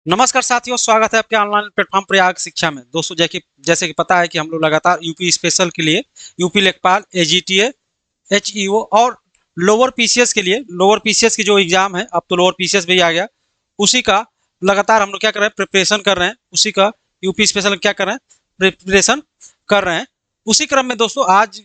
नमस्कार साथियों, स्वागत है आपके ऑनलाइन प्लेटफॉर्म प्रयाग शिक्षा में। दोस्तों जैसे कि पता है कि हम लोग लगातार यूपी स्पेशल के लिए यूपी लेखपाल, एजीटीए, एचईओ और लोअर पीसीएस के लिए लोअर पीसीएस की जो एग्जाम है, अब तो लोअर पीसीएस भी आ गया, उसी का लगातार हम लोग क्या कर रहे हैं, प्रिपरेशन कर रहे हैं। उसी का यूपी स्पेशल क्या कर रहे हैं, प्रिपरेशन कर रहे हैं। उसी क्रम में दोस्तों आज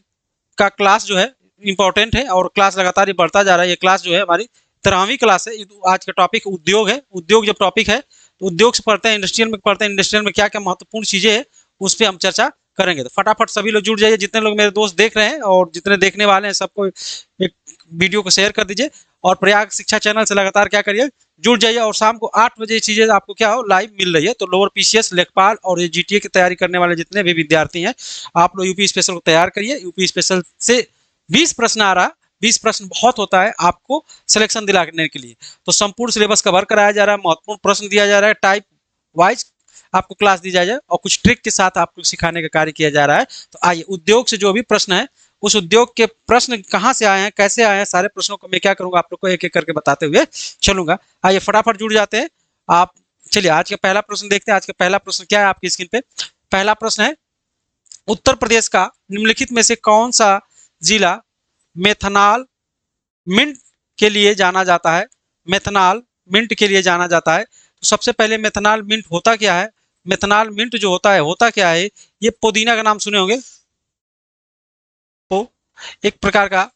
का क्लास जो है इंपॉर्टेंट है और क्लास लगातार ही बढ़ता जा रहा है। ये क्लास जो है हमारी 13वीं क्लास है। आज का टॉपिक उद्योग है। उद्योग जब टॉपिक है तो उद्योग से पढ़ते हैं, इंडस्ट्रियल में पढ़ते हैं, इंडस्ट्रियल में क्या क्या महत्वपूर्ण चीजें हैं उस पर हम चर्चा करेंगे। तो फटाफट सभी लोग जुड़ जाइए, जितने लोग मेरे दोस्त देख रहे हैं और जितने देखने वाले हैं सबको एक वीडियो को शेयर कर दीजिए और प्रयाग शिक्षा चैनल से लगातार क्या करिए, जुड़ जाइए। और शाम को 8 बजे ये चीजें आपको क्या हो, लाइव मिल रही है। तो लोअर पीसीएस, लेखपाल और जीटीए की तैयारी करने वाले जितने भी विद्यार्थी हैं, आप लोग यूपी स्पेशल को तैयार करिए। यूपी स्पेशल से 20 प्रश्न आ रहा है। 20 प्रश्न बहुत होता है आपको सिलेक्शन दिलाने के लिए। तो संपूर्ण सिलेबस कवर कराया जा रहा है, महत्वपूर्ण प्रश्न दिया जा रहा है, टाइप वाइज आपको क्लास दी जाए और कुछ ट्रिक के साथ आपको सिखाने का कार्य किया जा रहा है। तो आइए, उद्योग से जो भी प्रश्न है, उस उद्योग के प्रश्न कहाँ से आए हैं, कैसे आए हैं, सारे प्रश्नों को मैं क्या करूंगा, आप लोग को एक एक करके बताते हुए चलूंगा। आइए फटाफट जुड़ जाते हैं आप। चलिए आज का पहला प्रश्न देखते हैं। आज का पहला प्रश्न क्या है आपकी स्क्रीन पे। पहला प्रश्न है, उत्तर प्रदेश का निम्नलिखित में से कौन सा जिला मेथनॉल मिंट के लिए जाना जाता है। मेथनॉल मिंट के लिए जाना जाता है। तो सबसे पहले मेथनॉल मिंट होता क्या है। मेथनॉल मिंट जो होता है, होता क्या है, ये पुदीना का नाम सुने होंगे। तो एक प्रकार का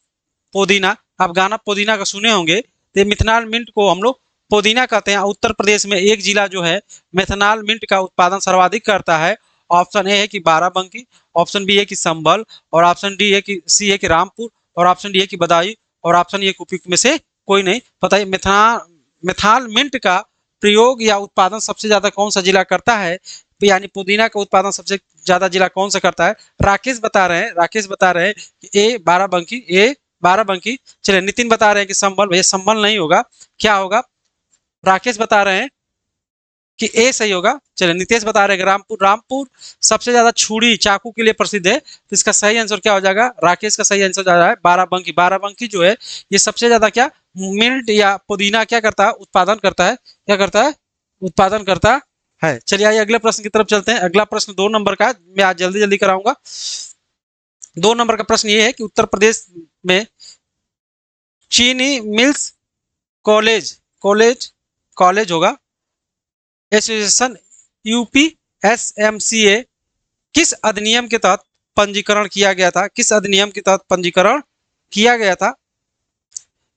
पुदीना, आप गाना पुदीना का सुने होंगे। तो मिथनॉल मिंट को हम लोग पुदीना कहते हैं। उत्तर प्रदेश में एक जिला जो है मेथनॉल मिंट का उत्पादन सर्वाधिक करता है। ऑप्शन ए है कि बाराबंकी, ऑप्शन बी है कि संभल, और ऑप्शन डी है कि सी है कि रामपुर, और ऑप्शन डी है कि बदायूं, और ऑप्शन ए उपयुक्त में से कोई नहीं। बताइए मेथनॉल मिंट का प्रयोग या उत्पादन सबसे ज्यादा कौन सा जिला करता है। यानी पुदीना का उत्पादन सबसे ज्यादा जिला कौन सा करता है। राकेश बता रहे हैं, राकेश बता रहे हैं कि ए बाराबंकी, ए बाराबंकी। चलिए नितिन बता रहे हैं कि संभल। भैया संभल नहीं होगा, क्या होगा। राकेश बता रहे हैं कि ए सही होगा। चलिए नितेश बता रहे हैं कि रामपुर। रामपुर सबसे ज्यादा छुरी चाकू के लिए प्रसिद्ध है। तो इसका सही आंसर क्या हो जाएगा, राकेश का सही आंसर जा रहा है बाराबंकी। बाराबंकी जो है ये सबसे ज्यादा क्या मिंट या पुदीना क्या करता है, उत्पादन करता है। क्या करता है, उत्पादन करता है। चलिए आइए अगले प्रश्न की तरफ चलते हैं। अगला प्रश्न 2 नंबर का है, मैं आज जल्दी जल्दी कराऊंगा। 2 नंबर का प्रश्न ये है कि उत्तर प्रदेश में चीनी मिल्स कॉलेज कॉलेज कॉलेज होगा एसोसिएशन यूपीएसएमसीए किस अधिनियम के तहत पंजीकरण किया गया था। किस अधिनियम के तहत पंजीकरण किया गया था,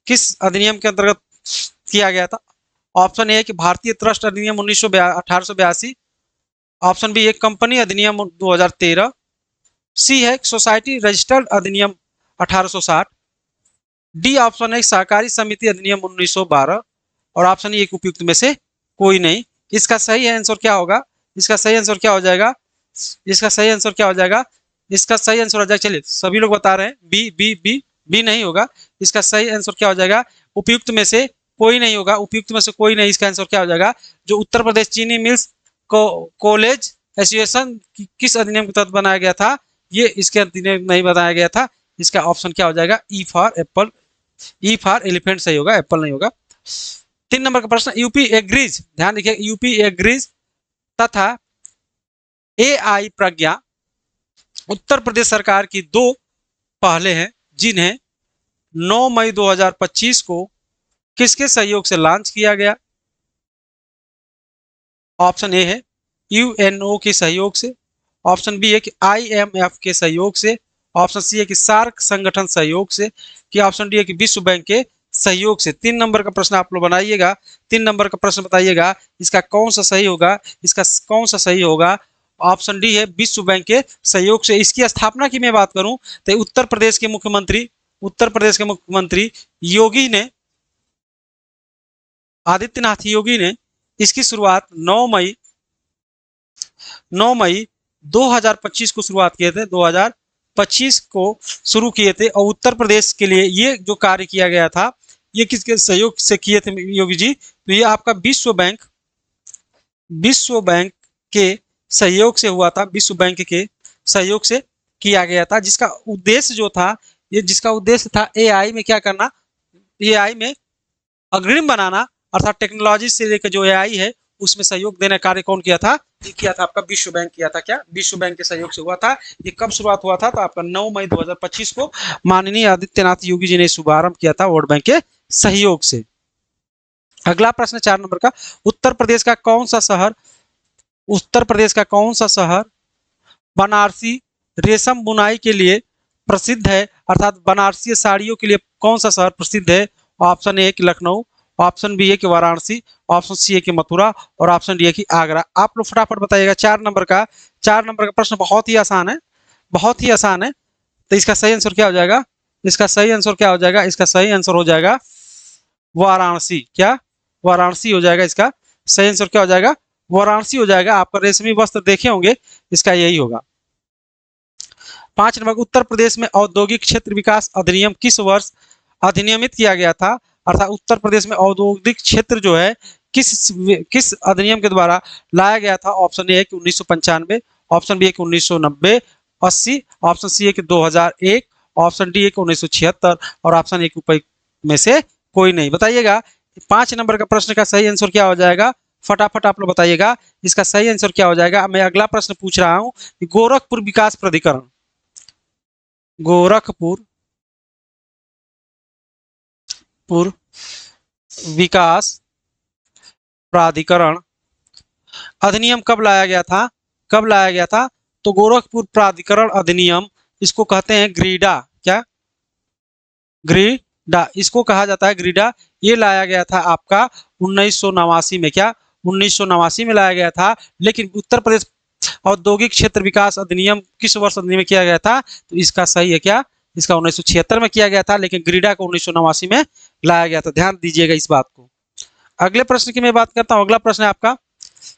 किस अधिनियम के अंतर्गत किया गया था। ऑप्शन ए है कि भारतीय ट्रस्ट अधिनियम 1882, ऑप्शन बी है कंपनी अधिनियम 2013, सी है सोसाइटी रजिस्टर्ड अधिनियम 1860, डी ऑप्शन है सहकारी समिति अधिनियम 1912, और ऑप्शन एक उपयुक्त में से कोई नहीं। इसका सही आंसर क्या होगा, इसका सही आंसर क्या हो जाएगा, इसका सही आंसर क्या हो जाएगा, इसका सही आंसर हो जाएगा। चलिए सभी लोग बता रहे हैं बी बी बी बी नहीं होगा। इसका सही आंसर क्या हो जाएगा, उपयुक्त में से कोई नहीं होगा। उपयुक्त में से कोई नहीं, इसका आंसर क्या हो जाएगा, जो उत्तर प्रदेश चीनी मिल्स कॉलेज एसोसिएशन किस अधिनियम के तहत बनाया गया था, ये इसके अधिनियम नहीं बनाया गया था। इसका ऑप्शन क्या हो जाएगा, E for Apple, E for elephant सही होगा, एप्पल नहीं होगा। 3 नंबर का प्रश्न, यूपी एग्रीज, ध्यान रखिए, यूपी एग्रीज तथा एआई प्रज्ञा उत्तर प्रदेश सरकार की 2 पहले हैं, जिन्हें 9 मई 2025 को किसके सहयोग से लॉन्च किया गया। ऑप्शन ए है यूएनओ के सहयोग से, ऑप्शन बी है कि आईएमएफ के सहयोग से, ऑप्शन सी है कि सार्क संगठन सहयोग से, कि ऑप्शन डी है कि विश्व बैंक के सहयोग से। 3 नंबर का प्रश्न आप लोग बनाइएगा। 3 नंबर का प्रश्न बताइएगा इसका कौन सा सही होगा, इसका कौन सा सही होगा। ऑप्शन डी है विश्व बैंक के सहयोग से। इसकी स्थापना की मैं बात करूं तो उत्तर प्रदेश के मुख्यमंत्री, उत्तर प्रदेश के मुख्यमंत्री योगी ने, आदित्यनाथ योगी ने इसकी शुरुआत 9 मई 2025 को शुरुआत किए थे। 2025 को शुरू किए थे और उत्तर प्रदेश के लिए ये जो कार्य किया गया था, ये किसके सहयोग से किए थे योगी जी, तो ये आपका विश्व बैंक के सहयोग से हुआ था। विश्व बैंक के सहयोग से किया गया था, जिसका उद्देश्य जो था, ये जिसका उद्देश्य था एआई में क्या करना, एआई में अग्रिम बनाना, अर्थात टेक्नोलॉजी से लेकर जो एआई है उसमें सहयोग देने का कार्य कौन किया था? ये किया था आपका विश्व बैंक किया था। क्या विश्व बैंक के सहयोग से हुआ था? ये कब शुरुआत हुआ था? तो आपका 9 मई 2025 को माननीय आदित्यनाथ योगी जी ने शुभारंभ किया था वर्ल्ड बैंक के सहयोग से। अगला प्रश्न 4 नंबर का, उत्तर प्रदेश का कौन सा शहर, उत्तर प्रदेश का कौन सा शहर बनारसी रेशम बुनाई के लिए प्रसिद्ध है, अर्थात बनारसी साड़ियों के लिए कौन सा शहर प्रसिद्ध है? ऑप्शन ए कि लखनऊ, ऑप्शन बी है कि वाराणसी, ऑप्शन सी है कि मथुरा और ऑप्शन डी है कि आगरा। आप लोग फटाफट बताइएगा। 4 नंबर का प्रश्न बहुत ही आसान है, बहुत ही आसान है। तो इसका सही आंसर क्या हो जाएगा? इसका सही आंसर क्या हो जाएगा? इसका सही आंसर हो जाएगा वाराणसी। क्या? वाराणसी हो जाएगा। इसका सही आंसर क्या हो जाएगा? वाराणसी हो जाएगा। आपका रेशमी वस्त्र देखे होंगे, इसका यही होगा। 5 नंबर, उत्तर प्रदेश में औद्योगिक क्षेत्र विकास अधिनियम किस वर्ष अधिनियमित किया गया था? अर्थात उत्तर प्रदेश में औद्योगिक क्षेत्र जो है किस अधिनियम के द्वारा लाया गया था? ऑप्शन ए है कि 1995, ऑप्शन बी है कि 1990, 80, ऑप्शन सी है कि 2001, ऑप्शन डी है कि 1976 और ऑप्शन ए के में से कोई नहीं। बताइएगा 5 नंबर का प्रश्न का सही आंसर क्या हो जाएगा? फटाफट आप लोग बताइएगा इसका सही आंसर क्या हो जाएगा। मैं अगला प्रश्न पूछ रहा हूं, गोरखपुर विकास प्राधिकरण, गोरखपुर विकास प्राधिकरण अधिनियम कब लाया गया था? कब लाया गया था? तो गोरखपुर प्राधिकरण अधिनियम, इसको कहते हैं ग्रीडा। क्या? ग्रीडा, इसको कहा जाता है ग्रीडा। ये लाया गया था आपका 1989 में। क्या? 1989 में लाया गया था। लेकिन उत्तर प्रदेश औद्योगिक क्षेत्र विकास अधिनियम किस वर्ष अधिनियम किया गया था? तो इसका सही है क्या? इसका 1976 में किया गया था, लेकिन ग्रीडा को 1989 में लाया गया था। ध्यान दीजिएगा इस बात को। अगले प्रश्न की मैं बात करता हूं। अगला प्रश्न है आपका,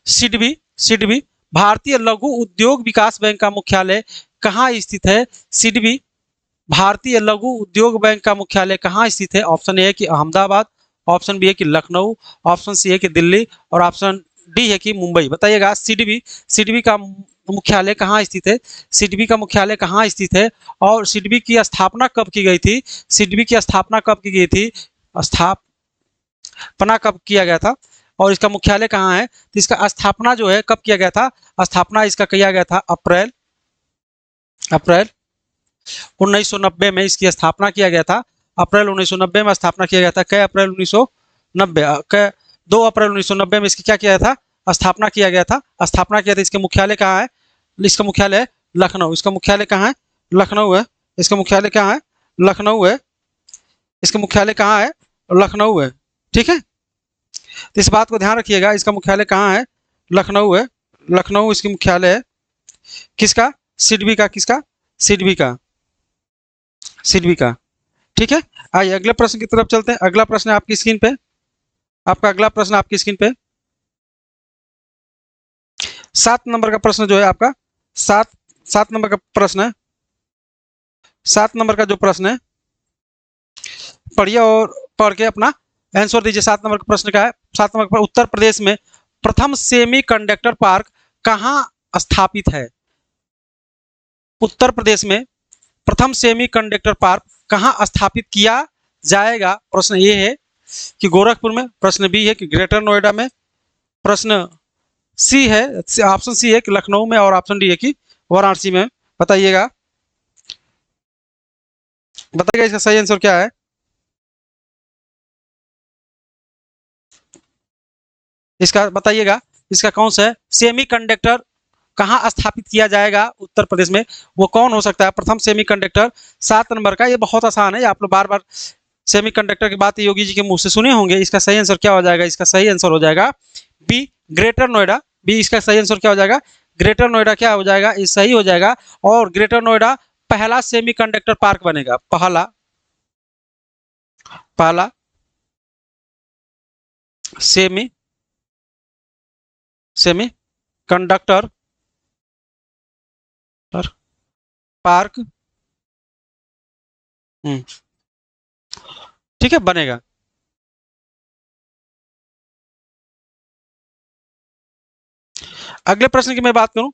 सिडबी भारतीय लघु उद्योग विकास बैंक का मुख्यालय कहाँ स्थित है? सिडबी भारतीय लघु उद्योग बैंक का मुख्यालय कहाँ स्थित है? ऑप्शन ए है कि अहमदाबाद, ऑप्शन बी है कि लखनऊ, ऑप्शन सी है कि दिल्ली और ऑप्शन डी है कि मुंबई। बताइएगा सिडबी का मुख्यालय कहाँ स्थित है? सिडबी का मुख्यालय कहाँ स्थित है और सिडबी की स्थापना कब की गई थी? सिडबी की स्थापना कब की गई थी? स्थापना कब किया गया था और इसका मुख्यालय कहाँ है? तो इसका स्थापना जो है कब किया गया था? स्थापना इसका किया गया था अप्रैल 1990 में इसकी स्थापना किया गया था। अप्रैल 1990 में स्थापना किया गया था। कै अप्रैल 1990 2 अप्रैल 1990 में इसकी क्या किया था? स्थापना किया गया था। स्थापना किया था। इसके मुख्यालय कहाँ है? इसका मुख्यालय लखनऊ। इसका मुख्यालय कहाँ है? लखनऊ है। इसका मुख्यालय कहाँ है? लखनऊ है। इसका मुख्यालय कहाँ है? लखनऊ है। ठीक है, तो इस बात को ध्यान रखिएगा। इसका मुख्यालय कहाँ है? लखनऊ है। लखनऊ इसकी मुख्यालय है। किसका? सिडबी का। किसका? सिडबी का। सिडबी का। ठीक है, आइए अगले प्रश्न की तरफ चलते हैं। अगला प्रश्न है आपकी स्क्रीन पे। आपका अगला प्रश्न आपकी स्क्रीन पे 7 नंबर का प्रश्न जो है आपका, 7 नंबर का प्रश्न है। 7 नंबर का जो प्रश्न है पढ़िए और पढ़ के अपना आंसर दीजिए। 7 नंबर का प्रश्न का है। 7 नंबर पर, उत्तर प्रदेश में प्रथम सेमी कंडक्टर पार्क कहाँ स्थापित है? उत्तर प्रदेश में प्रथम सेमी कंडक्टर पार्क कहाँ स्थापित किया जाएगा? प्रश्न ए है कि गोरखपुर में, प्रश्न बी है कि ग्रेटर नोएडा में, प्रश्न सी है, ऑप्शन सी है कि लखनऊ में और ऑप्शन डी है कि वाराणसी में। बताइएगा इसका सही आंसर क्या है? इसका बताइएगा इसका कौन सा है? सेमी कंडक्टर कहाँ स्थापित किया जाएगा उत्तर प्रदेश में, वो कौन हो सकता है? प्रथम सेमी कंडक्टर। 7 नंबर का, ये बहुत आसान है, आप लोग बार बार सेमी कंडक्टर की बात योगी जी के मुंह से सुने होंगे। इसका सही आंसर क्या हो जाएगा? इसका सही आंसर हो जाएगा बी, ग्रेटर नोएडा। बी इसका सही आंसर क्या हो जाएगा? ग्रेटर नोएडा क्या हो जाएगा? ये सही हो जाएगा। और ग्रेटर नोएडा पहला सेमी कंडक्टर पार्क बनेगा। पहला सेमी कंडक्टर पार्क ठीक है, बनेगा। अगले प्रश्न की मैं बात करूं।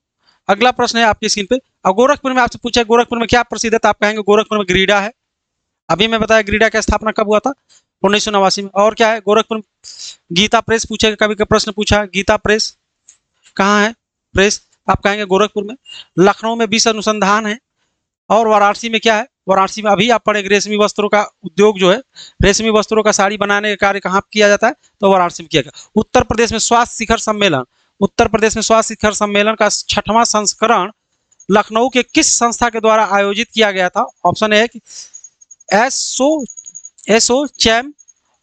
अगला प्रश्न है आपकी स्क्रीन पे। अब गोरखपुर में आपसे पूछा गोरखपुर में क्या प्रसिद्ध है? तो आप कहेंगे गोरखपुर में ग्रीडा है। अभी मैं बताया ग्रीडा की स्थापना कब हुआ था? 1989 में। और क्या है, गोरखपुर गीता प्रेस पूछेगा, कभी का प्रश्न पूछा, गीता प्रेस कहाँ है प्रेस, आप कहेंगे गोरखपुर में। लखनऊ में विश्व अनुसंधान है। और वाराणसी में क्या है, वाराणसी में अभी आप पढ़ेंगे रेशमी वस्त्रों का उद्योग जो है, रेशमी वस्त्रों का साड़ी बनाने का कार्य कहाँ किया जाता है, तो वाराणसी में किया गया। उत्तर प्रदेश में स्वास्थ्य शिखर सम्मेलन, उत्तर प्रदेश में स्वास्थ्य शिखर सम्मेलन का 6वां संस्करण लखनऊ के किस संस्था के द्वारा आयोजित किया गया था। Option A ASSOCHAM,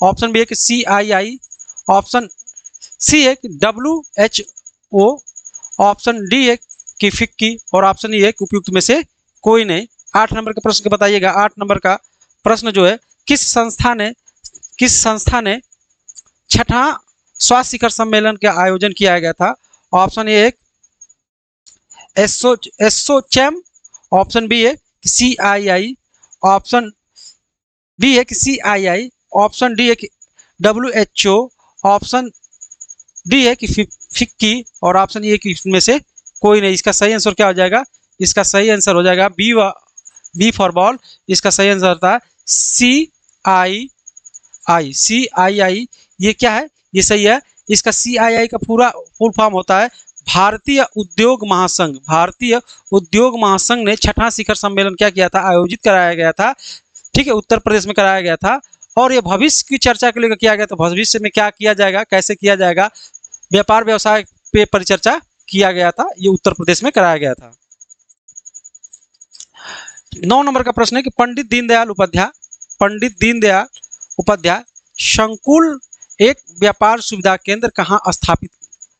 option B है कि CII, ऑप्शन सी है कि WHO, ऑप्शन डी है कि फिक्की, और ऑप्शन ई है कि उपयुक्त में से कोई नहीं। 8 नंबर के प्रश्न को बताइएगा। 8 नंबर का प्रश्न जो है, किस संस्था ने 6वां स्वास्थ्य शिखर सम्मेलन का आयोजन किया गया था। ऑप्शन ए है एसोचैम, ऑप्शन बी है कि CII, ऑप्शन बी है कि CII, ऑप्शन डी है कि WHO, ऑप्शन डी है कि फिक्की, और ऑप्शन ए कि इसमें से कोई नहीं। इसका सही आंसर क्या हो जाएगा, इसका सही आंसर हो जाएगा बी फॉर बॉल। इसका सही आंसर होता है CII। ये क्या है, ये सही है। इसका CII का पूरा फुल फॉर्म होता है भारतीय उद्योग महासंघ। भारतीय उद्योग महासंघ ने 6वां शिखर सम्मेलन क्या किया था, आयोजित कराया गया था, ठीक है, उत्तर प्रदेश में कराया गया था। और ये भविष्य की चर्चा के लिए किया गया था, भविष्य में क्या किया जाएगा, कैसे किया जाएगा, व्यापार व्यवसाय पे परिचर्चा किया गया था, ये उत्तर प्रदेश में कराया गया था। 9 नंबर का प्रश्न है कि पंडित दीनदयाल उपाध्याय संकुल एक व्यापार सुविधा केंद्र कहाँ स्थापित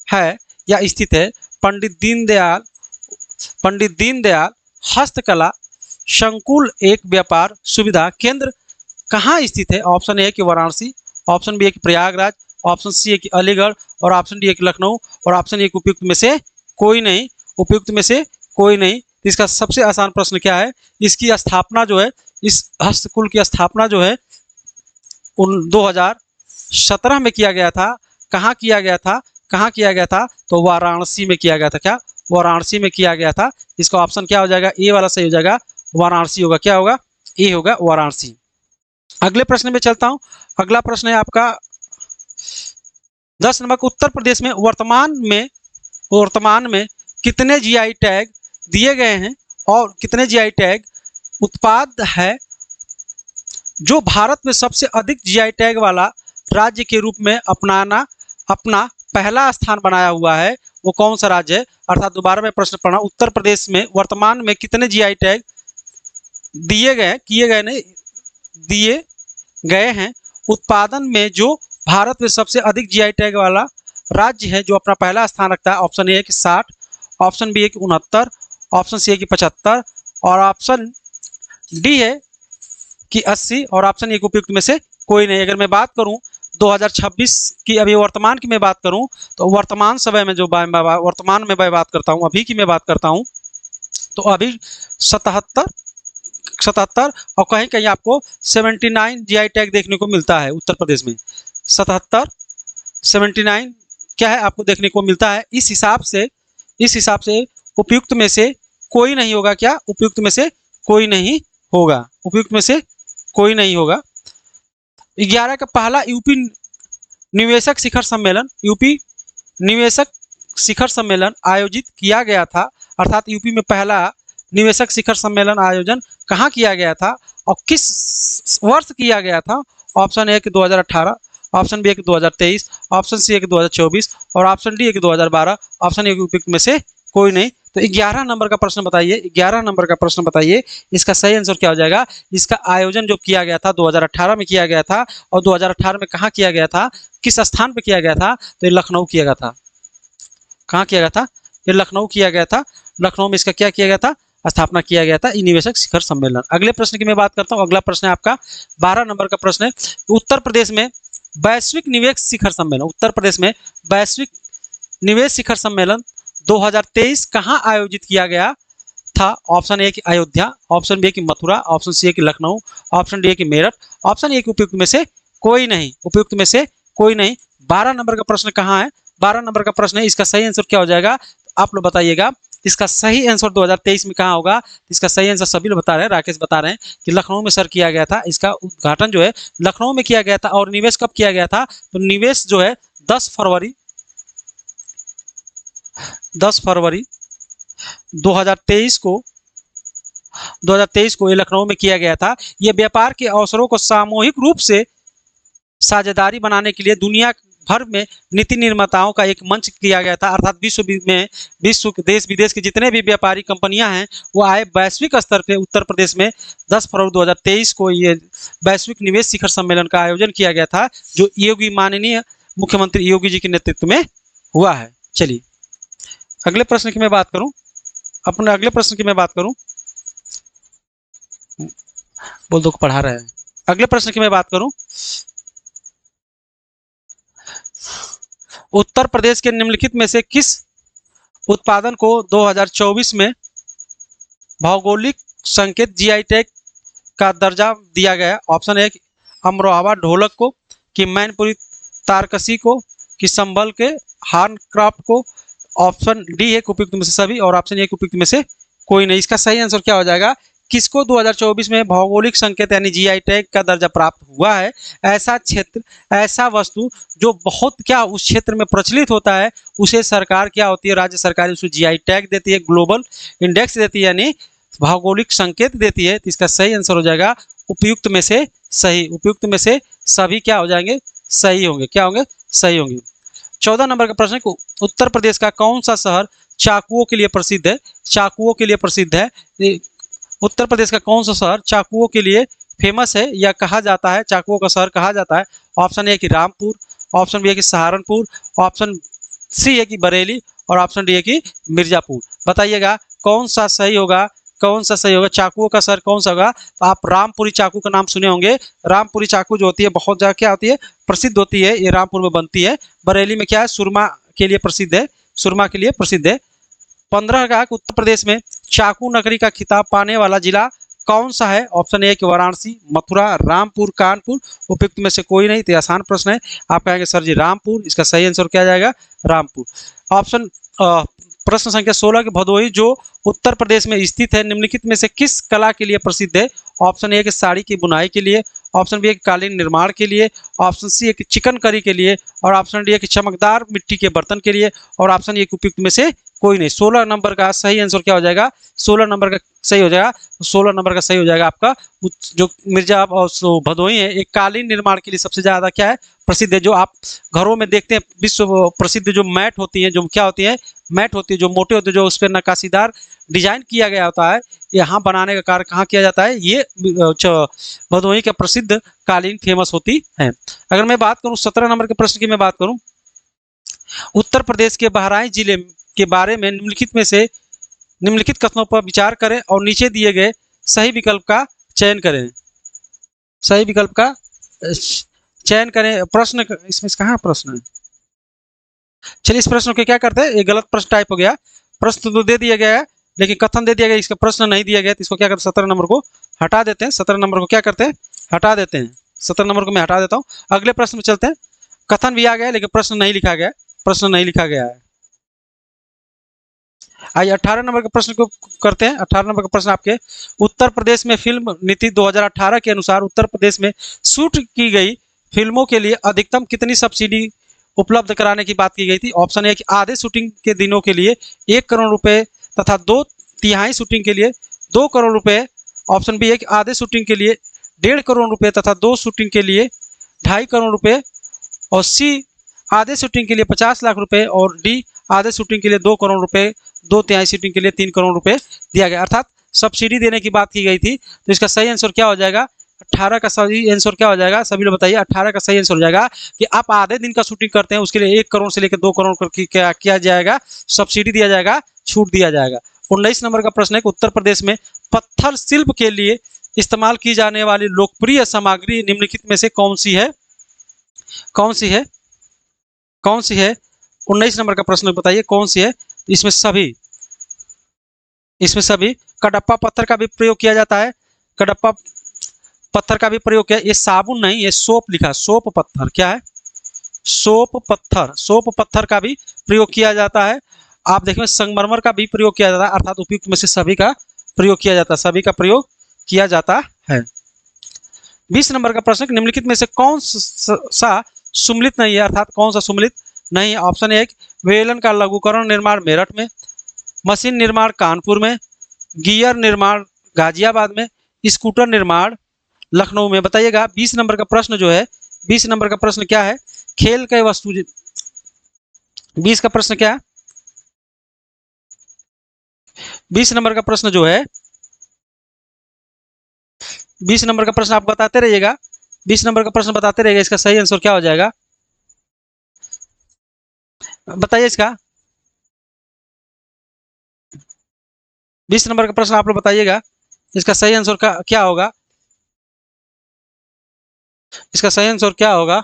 है या स्थित है। पंडित दीनदयाल हस्तकला संकुल एक व्यापार सुविधा केंद्र कहाँ स्थित है। ऑप्शन ए कि वाराणसी, ऑप्शन बी है कि प्रयागराज, ऑप्शन सी है कि अलीगढ़, और ऑप्शन डी है कि लखनऊ, और ऑप्शन ए कि उपयुक्त में से कोई नहीं। उपयुक्त में से कोई नहीं। इसका सबसे आसान प्रश्न क्या है, इसकी स्थापना जो है, इस हस्तकुल की स्थापना जो है 2017 में किया गया था। कहाँ किया गया था, तो वाराणसी में किया गया था। क्या, वाराणसी में किया गया था। इसका ऑप्शन क्या हो जाएगा, ए वाला सही हो जाएगा, वाराणसी होगा। क्या होगा, ए होगा, वाराणसी। अगले प्रश्न में चलता हूं। अगला प्रश्न है आपका 10 नंबर। उत्तर प्रदेश में वर्तमान में कितने GI टैग दिए गए हैं और कितने GI टैग उत्पाद है जो भारत में सबसे अधिक GI टैग वाला राज्य के रूप में अपना पहला स्थान बनाया हुआ है, वो कौन सा राज्य है। अर्थात दोबारा मैं प्रश्न पढ़ा, उत्तर प्रदेश में वर्तमान में कितने GI टैग दिए गए हैं उत्पादन में जो भारत में सबसे अधिक GI टैग वाला राज्य है, जो अपना पहला स्थान रखता है। ऑप्शन ए है कि 60, ऑप्शन बी है कि 69, ऑप्शन सी है कि 75, और ऑप्शन डी है कि 80, और ऑप्शन ए उपयुक्त में से कोई नहीं। अगर मैं बात करूं 2026 की, अभी वर्तमान की मैं बात करूं, तो वर्तमान समय में जो वर्तमान में मैं बात करता हूं, अभी की मैं बात करता हूं, तो अभी 77 और कहीं कहीं आपको 79 GI टैग देखने को मिलता है उत्तर प्रदेश में। 77, 79 क्या है, आपको देखने को मिलता है। इस हिसाब से उपयुक्त में से कोई नहीं होगा। क्या, उपयुक्त में से कोई नहीं होगा, उपयुक्त में से कोई नहीं होगा। 11 का पहला यूपी निवेशक शिखर सम्मेलन आयोजित किया गया था। अर्थात यूपी में पहला निवेशक शिखर सम्मेलन आयोजन कहाँ किया गया था और किस वर्ष किया गया था। ऑप्शन ए कि 2018, ऑप्शन बी है कि 2023, ऑप्शन सी है कि 2024, और ऑप्शन डी है कि 2012। ऑप्शन ए उपयुक्त में से कोई नहीं। तो 11 नंबर का प्रश्न बताइए, 11 नंबर का प्रश्न बताइए, इसका सही आंसर क्या हो जाएगा। इसका आयोजन जो किया गया था 2018 में किया गया था, और 2018 में कहाँ किया गया था, किस स्थान पर किया गया था, तो ये लखनऊ किया गया था। कहाँ किया गया था, ये लखनऊ किया गया था। लखनऊ में इसका क्या किया गया था, स्थापना किया गया था, निवेशक शिखर सम्मेलन। अगले प्रश्न की मैं बात करता हूँ। अगला प्रश्न है आपका 12 नंबर का प्रश्न है, उत्तर प्रदेश में वैश्विक निवेश शिखर सम्मेलन, उत्तर प्रदेश में वैश्विक निवेश शिखर सम्मेलन 2023 कहाँ आयोजित किया गया था। ऑप्शन ए कि अयोध्या, ऑप्शन बी कि मथुरा, ऑप्शन सी कि लखनऊ, ऑप्शन डी कि मेरठ, ऑप्शन ए कि उपयुक्त में से कोई नहीं। उपयुक्त में से कोई नहीं। 12 नंबर का प्रश्न कहाँ है, 12 नंबर का प्रश्न है, इसका सही आंसर क्या हो जाएगा, आप लोग बताइएगा। इसका सही आंसर 2023 में कहाँ होगा? इसका सही आंसर सभी लोग बता रहे हैं, राकेश बता रहे हैं कि लखनऊ में सर किया गया था। इसका उद्घाटन जो है लखनऊ में किया गया था। और निवेश कब किया गया था? तो निवेश जो है 10 फरवरी 2023 को 2023 को ये लखनऊ में किया गया था। ये व्यापार के अवसरों को सामूहिक रूप से साझेदारी बनाने के लिए दुनिया भर में नीति निर्माताओं का एक मंच किया गया था। अर्थात विश्व के देश विदेश के जितने भी व्यापारी कंपनियां हैं वो आए वैश्विक स्तर पे उत्तर प्रदेश में 10 फरवरी 2023 को ये वैश्विक निवेश शिखर सम्मेलन का आयोजन किया गया था, जो योगी माननीय मुख्यमंत्री योगी जी के नेतृत्व में हुआ है। चलिए अगले प्रश्न की मैं बात करूं, अपने अगले प्रश्न की मैं बात करूं, बोल दो पढ़ा रहे हैं। अगले प्रश्न की मैं बात करूं, उत्तर प्रदेश के निम्नलिखित में से किस उत्पादन को 2024 में भौगोलिक संकेत जीआई टैग का दर्जा दिया गया? ऑप्शन ए अमरोहा ढोलक को, कि मैनपुरी तारकसी को, कि संभल के हार्न क्राफ्ट को। ऑप्शन डी है उपयुक्त में से सभी और ऑप्शन ए उपयुक्त में से कोई नहीं। इसका सही आंसर क्या हो जाएगा? किसको 2024 में भौगोलिक संकेत यानी जीआई टैग का दर्जा प्राप्त हुआ है? ऐसा क्षेत्र, ऐसा वस्तु जो बहुत क्या उस क्षेत्र में प्रचलित होता है, उसे सरकार क्या होती है, राज्य सरकार उसे जीआई टैग देती है, ग्लोबल इंडेक्स देती है, यानी भौगोलिक संकेत देती है। तो इसका सही आंसर हो जाएगा उपयुक्त में से सही। उपयुक्त में से सभी क्या हो जाएंगे? सही होंगे। क्या होंगे? सही होंगे। 14 नंबर का प्रश्न है, उत्तर प्रदेश का कौन सा शहर चाकुओं के लिए प्रसिद्ध है? चाकुओं के लिए प्रसिद्ध है। उत्तर प्रदेश का कौन सा शहर चाकुओं के लिए फेमस है या कहा जाता है, चाकुओं का शहर कहा जाता है? ऑप्शन ए कि रामपुर, ऑप्शन बी है कि सहारनपुर, ऑप्शन सी है कि बरेली और ऑप्शन डी है कि मिर्जापुर। बताइएगा कौन सा सही होगा, कौन सा सही होगा? चाकुओं का शहर कौन सा होगा? तो आप रामपुरी चाकू का नाम सुने होंगे। रामपुरी चाकू जो होती है बहुत ज़्यादा क्या होती है, प्रसिद्ध होती है। ये रामपुर में बनती है। बरेली में क्या है, सुरमा के लिए प्रसिद्ध है, सुरमा के लिए प्रसिद्ध है। 15 का उत्तर प्रदेश में चाकू नगरी का खिताब पाने वाला जिला कौन सा है? ऑप्शन ए कि वाराणसी, मथुरा, रामपुर, कानपुर। उपयुक्त में से कोई नहीं। तो आसान प्रश्न है। आप कहेंगे सर जी रामपुर। इसका सही आंसर क्या जाएगा? रामपुर। ऑप्शन प्रश्न संख्या 16 के भदोही जो उत्तर प्रदेश में स्थित है निम्नलिखित में से किस कला के लिए प्रसिद्ध है? ऑप्शन ए कि साड़ी की बुनाई के लिए, ऑप्शन बी है कि कालीन निर्माण के लिए, ऑप्शन सी है कि चिकन करी के लिए और ऑप्शन डी है कि चमकदार मिट्टी के बर्तन के लिए और ऑप्शन ए उपयुक्त में से कोई नहीं। 16 नंबर का सही आंसर क्या हो जाएगा? 16 नंबर का सही हो जाएगा। 16 नंबर का सही हो जाएगा आपका जो मिर्जा और भदोही है, एक कालीन निर्माण के लिए सबसे ज्यादा क्या है, प्रसिद्ध है। जो आप घरों में देखते हैं विश्व प्रसिद्ध जो मैट होती है, जो क्या होती है, मैट होती है जो मोटे होते हैं, जो उस पर नक्काशीदार डिजाइन किया गया होता है, यहाँ बनाने का कार्य कहाँ किया जाता है? ये भदोही का प्रसिद्ध कालीन फेमस होती है। अगर मैं बात करूँ 17 नंबर के प्रश्न की मैं बात करूँ, उत्तर प्रदेश के बहराइच जिले के बारे में निम्नलिखित कथनों पर विचार करें और नीचे दिए गए सही विकल्प का चयन करें। सही विकल्प का चयन करें। प्रश्न इसमें कहाँ प्रश्न है? चलिए इस प्रश्न को क्या करते हैं, ये गलत प्रश्न टाइप हो गया। प्रश्न तो दे दिया गया है लेकिन कथन दे दिया गया, इसका प्रश्न नहीं दिया गया। तो इसको क्या करते हैं, 17 नंबर को हटा देते हैं। 17 नंबर को क्या करते हैं, हटा देते हैं। 17 नंबर को मैं हटा देता हूँ। अगले प्रश्न में चलते हैं। कथन भी आ गया लेकिन प्रश्न नहीं लिखा गया, प्रश्न नहीं लिखा गया है। आइए 18 नंबर के प्रश्न को करते हैं। 18 नंबर का प्रश्न आपके, उत्तर प्रदेश में फिल्म नीति 2018 के अनुसार उत्तर प्रदेश में शूट की गई फिल्मों के लिए अधिकतम कितनी सब्सिडी उपलब्ध कराने की बात की गई थी? ऑप्शन ए कि आधे शूटिंग के दिनों के लिए 1 करोड़ रुपए तथा 2/3 शूटिंग के लिए 2 करोड़ रुपए। ऑप्शन बी है कि आधे शूटिंग के लिए 1.5 करोड़ रुपए तथा 2 शूटिंग के लिए 2.5 करोड़ रुपए और सी आधे शूटिंग के लिए 50 लाख रुपए और डी आधे शूटिंग के लिए 2 करोड़ रुपए, 2/3 शूटिंग के लिए 3 करोड़ रुपए दिया गया। अर्थात सब्सिडी देने की बात की गई थी। तो इसका सही आंसर क्या हो जाएगा? 18 का सही आंसर क्या हो जाएगा? सभी लोग बताइए। 18 का सही आंसर हो जाएगा कि आप आधे दिन का शूटिंग करते हैं उसके लिए 1 करोड़ से लेकर 2 करोड़ क्या किया जाएगा, सब्सिडी दिया जाएगा, छूट दिया जाएगा। 19 नंबर का प्रश्न है कि उत्तर प्रदेश में पत्थर शिल्प के लिए इस्तेमाल की जाने वाली लोकप्रिय सामग्री निम्नलिखित में से कौन सी है? कौन सी है? कौन सी है? 19 नंबर का प्रश्न बताइए कौन सी है? इसमें सभी कडप्पा पत्थर का भी प्रयोग किया जाता है। कडप्पा पत्थर का भी प्रयोग किया। ये साबुन नहीं, ये सोप लिखा, सोप पत्थर। क्या है? सोप पत्थर। सोप पत्थर का भी प्रयोग किया जाता है। आप देखेंगे संगमरमर का भी प्रयोग किया जाता है, अर्थात उपयुक्त में से सभी का प्रयोग किया जाता है, सभी का प्रयोग किया जाता है। 20 नंबर का प्रश्न, निम्नलिखित में से कौन सा सुमलित नहीं है, अर्थात कौन सा सुमलित नहीं है। ऑप्शन एक, वेलन का लघुकरण निर्माण मेरठ में, मशीन निर्माण कानपुर में, गियर निर्माण गाजियाबाद में, स्कूटर निर्माण लखनऊ में। बताइएगा 20 नंबर का प्रश्न जो है, 20 नंबर का प्रश्न क्या है, खेल के वस्तु, 20 का प्रश्न क्या है, 20 नंबर का प्रश्न जो है, 20 नंबर का प्रश्न आप बताते रहिएगा, 20 नंबर का प्रश्न बताते रहिएगा, इसका सही आंसर क्या हो जाएगा, बताइए इसका। 20 नंबर का प्रश्न आप लोग बताइएगा, इसका सही आंसर का क्या होगा, इसका सही आंसर क्या होगा।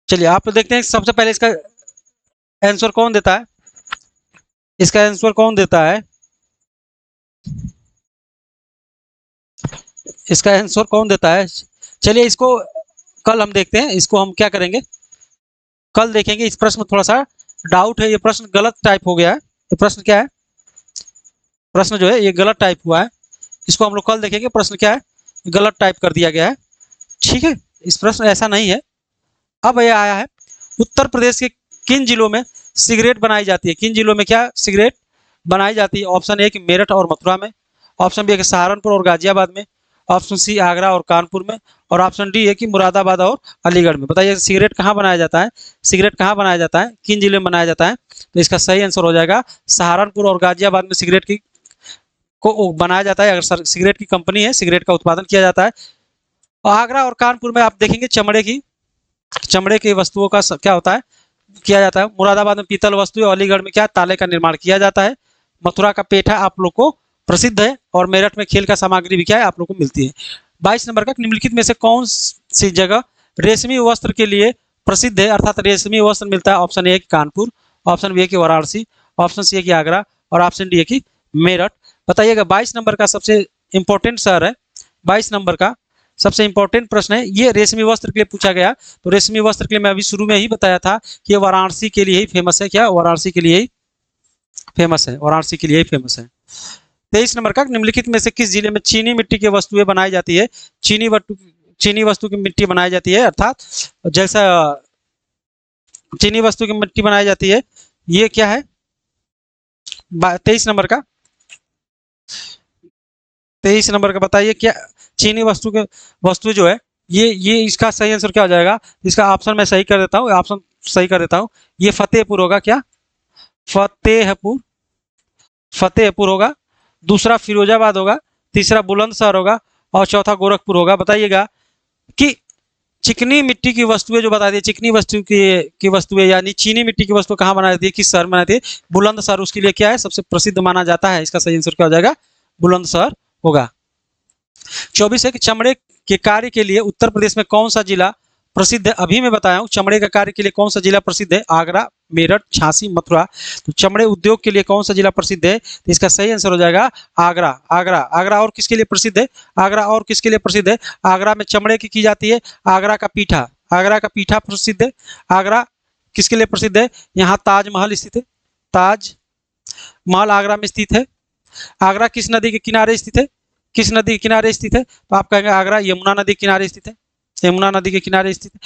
चलिए आप देखते हैं सबसे पहले इसका आंसर कौन देता है, इसका आंसर कौन देता है, इसका आंसर कौन देता है। चलिए इसको कल हम देखते हैं, इसको हम क्या करेंगे, कल देखेंगे। इस प्रश्न में थोड़ा सा डाउट है, ये प्रश्न गलत टाइप हो गया है, ये प्रश्न क्या है, प्रश्न जो है ये गलत टाइप हुआ है, इसको हम लोग कल देखेंगे। प्रश्न क्या है, गलत टाइप कर दिया गया है, ठीक है, इस प्रश्न ऐसा नहीं है। अब यह आया है, उत्तर प्रदेश के किन जिलों में सिगरेट बनाई जाती है, किन जिलों में क्या सिगरेट बनाई जाती है। ऑप्शन ए कि मेरठ और मथुरा में, ऑप्शन बी है कि सहारनपुर और गाजियाबाद में, ऑप्शन सी आगरा और कानपुर में, और ऑप्शन डी है कि मुरादाबाद और अलीगढ़ में। बताइए सिगरेट कहाँ बनाया जाता है, सिगरेट कहाँ बनाया जाता है, किन जिले में बनाया जाता है। तो इसका सही आंसर हो जाएगा सहारनपुर और गाजियाबाद में सिगरेट की को बनाया जाता है। अगर सिगरेट की कंपनी है, सिगरेट का उत्पादन किया जाता है। आगरा और कानपुर में आप देखेंगे चमड़े की वस्तुओं का क्या होता है, किया जाता है। मुरादाबाद में पीतल वस्तु, अलीगढ़ में क्या ताले का निर्माण किया जाता है। मथुरा का पेठा आप लोग को प्रसिद्ध है, और मेरठ में खेल का सामग्री भी क्या है आप लोग को मिलती है। 22 नंबर का, निम्नलिखित में से कौन सी जगह रेशमी वस्त्र के लिए प्रसिद्ध है, अर्थात रेशमी वस्त्र मिलता है। ऑप्शन ए कि कानपुर, ऑप्शन बी है कि वाराणसी, ऑप्शन सी है कि आगरा, और ऑप्शन डी है कि मेरठ। बताइएगा 22 नंबर का सबसे इंपॉर्टेंट शहर है, 22 नंबर का सबसे इंपॉर्टेंट प्रश्न है, ये रेशमी वस्त्र के लिए पूछा गया। तो रेशमी वस्त्र के लिए मैं अभी शुरू में ही बताया था कि ये वाराणसी के लिए ही फेमस है, क्या वाराणसी के लिए ही फेमस है, वाराणसी के लिए ही फेमस है। 23 नंबर का, निम्नलिखित में से किस जिले में चीनी मिट्टी की वस्तुएं बनाई जाती है, चीनी वस्तु की मिट्टी बनाई जाती है, अर्थात जैसा चीनी वस्तु की मिट्टी बनाई जाती है, ये क्या है 23 नंबर का, 23 नंबर का बताइए क्या चीनी वस्तु जो है, ये इसका सही आंसर क्या हो जाएगा। इसका ऑप्शन मैं सही कर देता हूँ, ऑप्शन सही कर देता हूँ, ये फतेहपुर होगा, क्या फतेहपुर, फतेहपुर होगा, दूसरा फिरोजाबाद होगा, तीसरा बुलंदशहर होगा, और चौथा गोरखपुर होगा। बताइएगा कि चिकनी मिट्टी की वस्तुएं जो बता दी, चिकनी वस्तु की वस्तुएं यानी चीनी मिट्टी की वस्तु कहाँ बनाई जाती है, किस शहर में बनाती है, बुलंदशहर उसके लिए क्या है सबसे प्रसिद्ध माना जाता है। इसका सही आंसर क्या हो जाएगा, बुलंदशहर होगा। 24 है कि चमड़े के कार्य के लिए उत्तर प्रदेश में कौन सा जिला प्रसिद्ध है। अभी मैं बताया हूँ चमड़े का कार्य के लिए कौन सा जिला प्रसिद्ध है, आगरा, मेरठ, झांसी, मथुरा। तो चमड़े उद्योग के लिए कौन सा जिला प्रसिद्ध है, तो इसका सही आंसर हो जाएगा आगरा। आगरा, आगरा और किसके लिए प्रसिद्ध है, आगरा और किसके लिए प्रसिद्ध है, आगरा में चमड़े की जाती है, आगरा का पीठा, आगरा का पीठा प्रसिद्ध है। आगरा किसके लिए प्रसिद्ध है, यहाँ ताजमहल स्थित है, ताजमहल आगरा में स्थित है। आगरा किस नदी के किनारे स्थित है, किस नदी के किनारे स्थित है, तो आप कहेंगे आगरा यमुना नदी के किनारे स्थित है, यमुना नदी के किनारे स्थित है,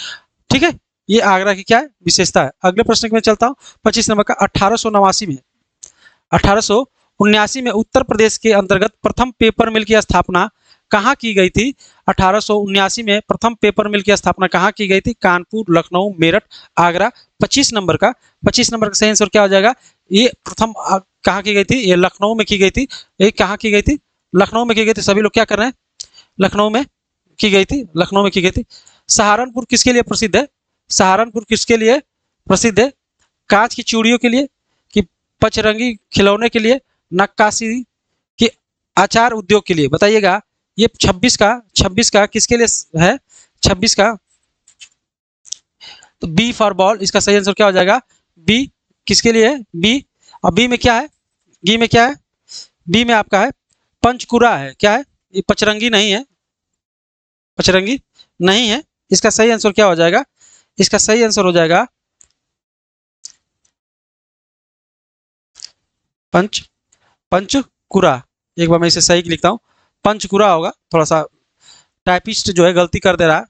ठीक है। ये आगरा की क्या है विशेषता है। अगले प्रश्न में चलता हूँ, 25 नंबर का, 1879 में उत्तर प्रदेश के अंतर्गत प्रथम पेपर मिल की स्थापना कहाँ की गई थी। 1879 में प्रथम पेपर मिल की स्थापना कहाँ की गई थी, कानपुर, लखनऊ, मेरठ, आगरा। 25 नंबर का सही आंसर क्या हो जाएगा, ये प्रथम कहाँ की गई थी, ये लखनऊ में की गई थी। ये कहाँ की गई थी, लखनऊ में की गई थी। सभी लोग क्या कर रहे हैं, लखनऊ में की गई थी, लखनऊ में की गई थी। सहारनपुर किसके लिए प्रसिद्ध है, सहारनपुर किसके लिए प्रसिद्ध है, कांच की चूड़ियों के लिए, कि पचरंगी खिलौने के लिए, नक्काशी की आचार उद्योग के लिए। बताइएगा ये 26 का किसके लिए है, 26 का, तो बी फॉर बॉल, इसका सही आंसर क्या हो जाएगा, बी किसके लिए है, बी। और बी में क्या है, बी में क्या है, बी में आपका है पंचकुरा है, क्या है, ये पचरंगी नहीं है, पचरंगी नहीं है। इसका सही आंसर क्या हो जाएगा, इसका सही आंसर हो जाएगा पंच पंचकुरा। एक बार मैं इसे सही लिखता हूँ, पंचकुरा होगा। थोड़ा सा टाइपिस्ट जो है गलती कर दे रहा है,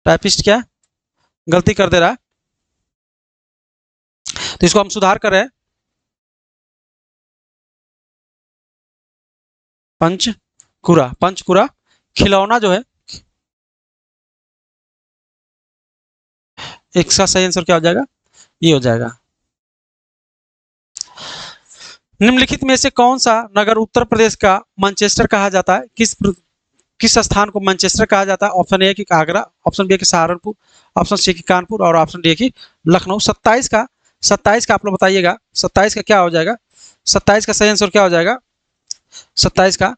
टाइपिस्ट क्या गलती कर दे रहा है, तो इसको हम सुधार कर रहे हैं। पंचकुरा, पंचकुरा खिलौना जो है, इसका सही आंसर क्या हो जाएगा, ये हो जाएगा। निम्नलिखित में से कौन सा नगर उत्तर प्रदेश का मैनचेस्टर कहा जाता है? किस स्थान को मैनचेस्टर कहा जाता है? ऑप्शन ए कि आगरा, ऑप्शन बी कि सहारनपुर, ऑप्शन सी कि कानपुर और ऑप्शन डी कि लखनऊ। 27 का आप लोग बताइएगा, 27 का क्या हो जाएगा, 27 का सही आंसर क्या हो जाएगा? 27 का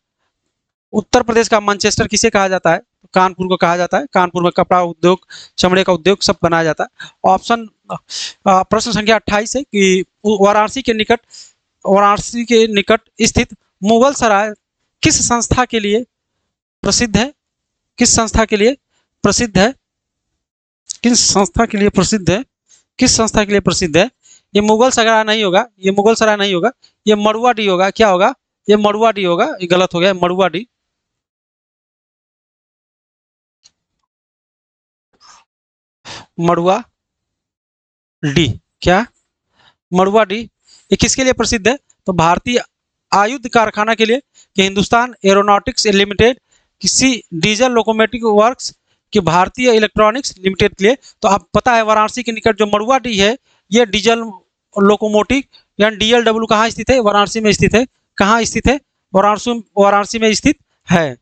उत्तर प्रदेश का मैनचेस्टर किसे कहा जाता है? कानपुर को कहा जाता है। कानपुर में कपड़ा उद्योग, चमड़े का उद्योग सब बनाया जाता है। ऑप्शन प्रश्न संख्या 28 है कि वाराणसी के निकट स्थित मुगल सराय किस संस्था के लिए प्रसिद्ध है? किस संस्था के लिए प्रसिद्ध है? किस संस्था के लिए प्रसिद्ध है? किस संस्था के लिए प्रसिद्ध है? ये मुगल सराय नहीं होगा, ये मुगल सराय नहीं होगा, ये मड़ुआ डी होगा। क्या होगा? ये मड़ुआ डी होगा, ये गलत हो गया, मड़ुआ डी। मड़ुआ डी, क्या मड़ुआ डी ये किसके लिए प्रसिद्ध है? तो भारतीय आयुध कारखाना के लिए, कि हिंदुस्तान एरोनॉटिक्स लिमिटेड, किसी डीजल लोकोमोटिव वर्क्स, कि भारतीय इलेक्ट्रॉनिक्स लिमिटेड के लिए। तो आप पता है वाराणसी के निकट जो मड़ुआ डी है, ये डीजल लोकोमोटिव यानी डीएलडब्ल्यू कहाँ स्थित है? वाराणसी में स्थित है। कहाँ स्थित है? वाराणसी में स्थित है।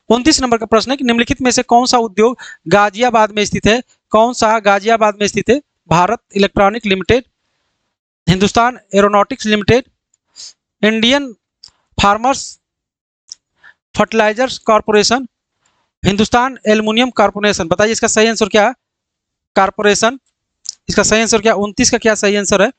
29 नंबर का प्रश्न है कि निम्नलिखित में से कौन सा उद्योग गाजियाबाद में स्थित है? कौन सा गाजियाबाद में स्थित है? Bharat electronic limited, Hindustan aeronautics limited, Indian farmers fertilisers corporation, Hindustan aluminium corporation. बताइए इसका सही आंसर क्या है? कॉर्पोरेशन। इसका सही आंसर क्या? 29 का क्या सही आंसर है?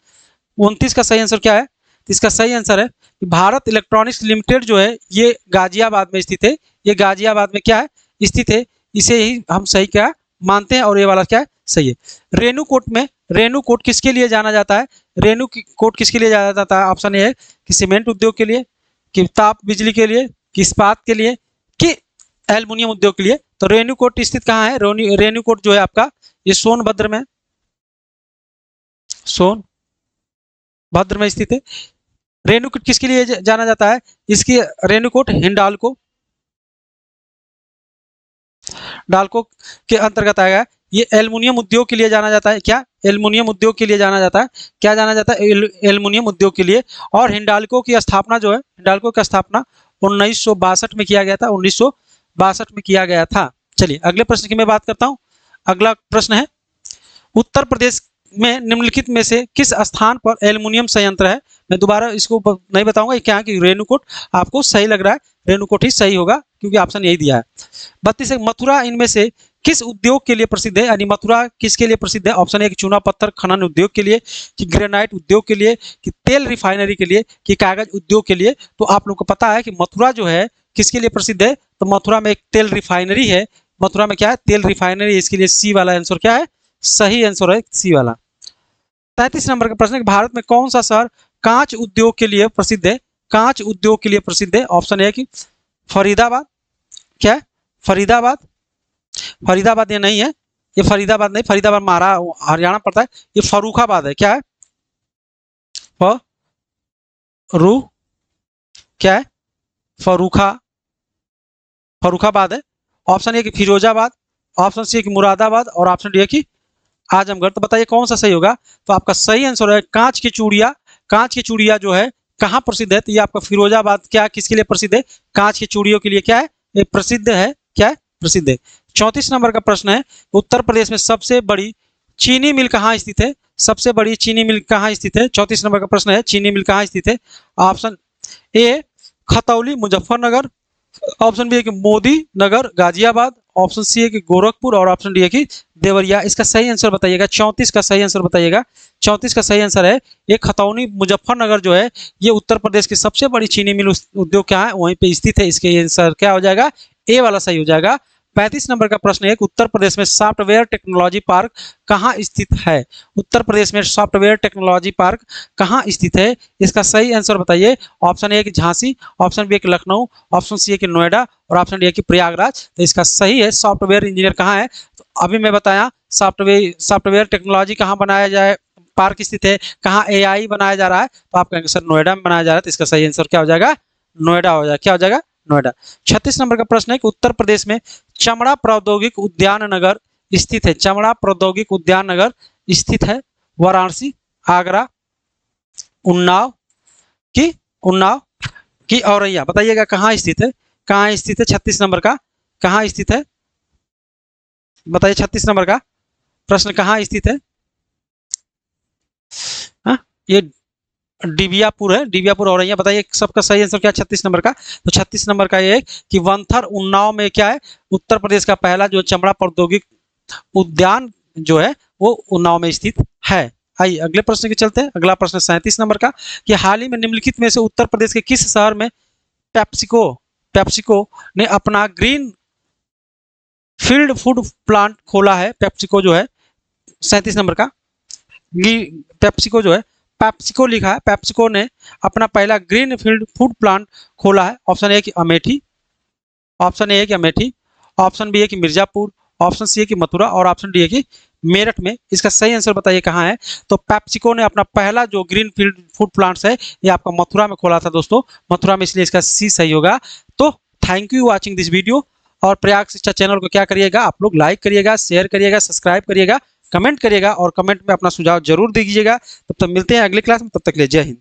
29 का सही आंसर क्या है? इसका सही आंसर है कि भारत इलेक्ट्रॉनिक्स लिमिटेड जो है ये गाजियाबाद में स्थित है। ये गाजियाबाद में क्या है? स्थित है। इसे ही हम सही क्या मानते हैं और ये वाला क्या है? सही है। रेणुकूट किसके लिए जाना जाता है? रेणुकूट किसके लिए जाना जाता है? ऑप्शन ए है कि सीमेंट उद्योग के लिए, कि ताप बिजली के लिए, कि इस्पात के लिए, कि एल्युमिनियम उद्योग के लिए। तो रेणुकूट स्थित कहाँ है? रेणुकूट जो है आपका ये सोनभद्र में, सोनभद्र में स्थित है। रेणुकूट किसके लिए जाना जाता है? इसकी रेणुकूट हिंडाल्को डाल्को के अंतर्गत आएगा। ये एल्युमिनियम उद्योग के लिए जाना जाता है। क्या? एल्युमिनियम उद्योग के लिए जाना जाता है। क्या जाना जाता है? एल्युमिनियम उद्योग के लिए। और हिंडाल्को की स्थापना जो है, हिंडाल्को की स्थापना 1962 में किया गया था, 1962 में किया गया था। चलिए अगले प्रश्न की मैं बात करता हूँ। अगला प्रश्न है, उत्तर प्रदेश में निम्नलिखित में से किस स्थान पर एल्युमिनियम संयंत्र है? मैं दोबारा इसको नहीं बताऊंगा क्या, कि रेणुकूट आपको सही लग रहा है, रेणुकूट ही सही होगा क्योंकि ऑप्शन यही दिया है। 32 मथुरा इनमें से किस उद्योग के लिए प्रसिद्ध है? यानी मथुरा किसके लिए प्रसिद्ध है? ऑप्शन ए कि चूना पत्थर खनन उद्योग के लिए, कि ग्रेनाइट उद्योग के लिए, कि तेल रिफाइनरी के लिए, कि कागज उद्योग के लिए। तो आप लोग को पता है कि मथुरा जो है किसके लिए प्रसिद्ध है? तो मथुरा में एक तेल रिफाइनरी है। मथुरा में क्या है? तेल रिफाइनरी। इसके लिए सी वाला आंसर क्या है? सही आंसर है सी वाला। 33 नंबर का प्रश्न है, भारत में कौन सा शहर कांच उद्योग के लिए प्रसिद्ध है? कांच उद्योग के लिए प्रसिद्ध है। ऑप्शन ए कि फरीदाबाद। क्या है? फरीदाबाद। फरीदाबाद ये नहीं है, ये फरीदाबाद नहीं, फरीदाबाद हरियाणा पड़ता है। ये फर्रुखाबाद है। क्या है? फरू क्या है? फर्रुखाबाद है। ऑप्शन ए कि फिरोजाबाद, ऑप्शन सी कि मुरादाबाद और ऑप्शन डी है कि आजमगढ़। तो बताइए कौन सा सही होगा? तो आपका सही आंसर है कांच की चूड़ियाँ। कांच की चूड़ियाँ जो है कहाँ प्रसिद्ध है? तो ये आपका फिरोजाबाद क्या किसके लिए प्रसिद्ध है? कांच की चूड़ियों के लिए क्या है? ये प्रसिद्ध है। क्या है? प्रसिद्ध है। 34 नंबर का प्रश्न है, उत्तर प्रदेश में सबसे बड़ी चीनी मिल कहाँ स्थित है? सबसे बड़ी चीनी मिल कहाँ स्थित है? 34 नंबर का प्रश्न है, चीनी मिल कहाँ स्थित है? Option A Khatauli Muzaffarnagar, option B है कि मोदी नगर गाजियाबाद, ऑप्शन सी है कि गोरखपुर और ऑप्शन डी है कि देवरिया। इसका सही आंसर बताइएगा। 34 का सही आंसर बताइएगा। 34 का सही आंसर है ये खतौनी मुजफ्फरनगर जो है ये उत्तर प्रदेश की सबसे बड़ी चीनी मिल उद्योग क्या है वहीं पे स्थित है। इसके आंसर क्या हो जाएगा? ए वाला सही हो जाएगा। 35 नंबर का प्रश्न है कि उत्तर प्रदेश में सॉफ्टवेयर टेक्नोलॉजी पार्क कहाँ स्थित है? उत्तर प्रदेश में सॉफ्टवेयर टेक्नोलॉजी पार्क कहाँ स्थित है? इसका सही आंसर बताइए। ऑप्शन ए कि झांसी, ऑप्शन बी कि लखनऊ, ऑप्शन सी है कि नोएडा और ऑप्शन डी है कि प्रयागराज। तो इसका सही है सॉफ्टवेयर इंजीनियर कहाँ है? तो अभी मैं बताया सॉफ्टवेयर टेक्नोलॉजी कहाँ बनाया जाए, पार्क स्थित है, कहाँ एआई बनाया जा रहा है, तो आप कहेंगे सर नोएडा में बनाया जा रहा है। तो इसका सही आंसर क्या हो जाएगा? नोएडा हो जाएगा। क्या हो जाएगा? नोएडा। 36 नंबर का प्रश्न है कि उत्तर प्रदेश में चमड़ा प्रौद्योगिक उद्यान नगर स्थित है। चमड़ा प्रौद्योगिक उद्यान नगर स्थित है वाराणसी, आगरा, उन्नाव उन्नाव की औरैया। बताइएगा कहाँ स्थित है? कहाँ स्थित है? 36 नंबर का कहाँ स्थित है? बताइए 36 नंबर का प्रश्न कहाँ स्थित है? हाँ, ये डिबियापुर है, डिबियापुर औरैया। बताइए सबका सही आंसर क्या है 36 नंबर का? तो 36 नंबर का ये है कि वनथर उन्नाव में क्या है, उत्तर प्रदेश का पहला जो चमड़ा प्रौद्योगिक उद्यान जो है वो उन्नाव में स्थित है। आइए अगले प्रश्न के चलते हैं। अगला प्रश्न 37 नंबर का कि हाल ही में निम्नलिखित में से उत्तर प्रदेश के किस शहर में पेप्सिको ने अपना ग्रीन फील्ड फूड प्लांट खोला है? पेप्सिको जो है 37 नंबर का, पेप्सिको जो है, पेप्सिको लिखा है, पेप्सिको ने अपना पहला ग्रीन फील्ड फूड प्लांट खोला है। ऑप्शन ए कि अमेठी, ऑप्शन ए है कि अमेठी, ऑप्शन बी है कि मिर्जापुर, ऑप्शन सी है कि मथुरा और ऑप्शन डी है कि मेरठ में। इसका सही आंसर बताइए कहाँ है? तो पेप्सिको ने अपना पहला जो ग्रीन फील्ड फूड प्लांट्स है ये आपका मथुरा में खोला था दोस्तों, मथुरा में, इसलिए इसका सी सही होगा। तो thank you watching this video. और प्रयाग शिक्षा चैनल को क्या करिएगा आप लोग, लाइक करिएगा, शेयर करिएगा, सब्सक्राइब करिएगा, कमेंट करिएगा और कमेंट में अपना सुझाव जरूर दीजिएगा। तब तक मिलते हैं अगली क्लास में, तब तक के लिए जय हिंद।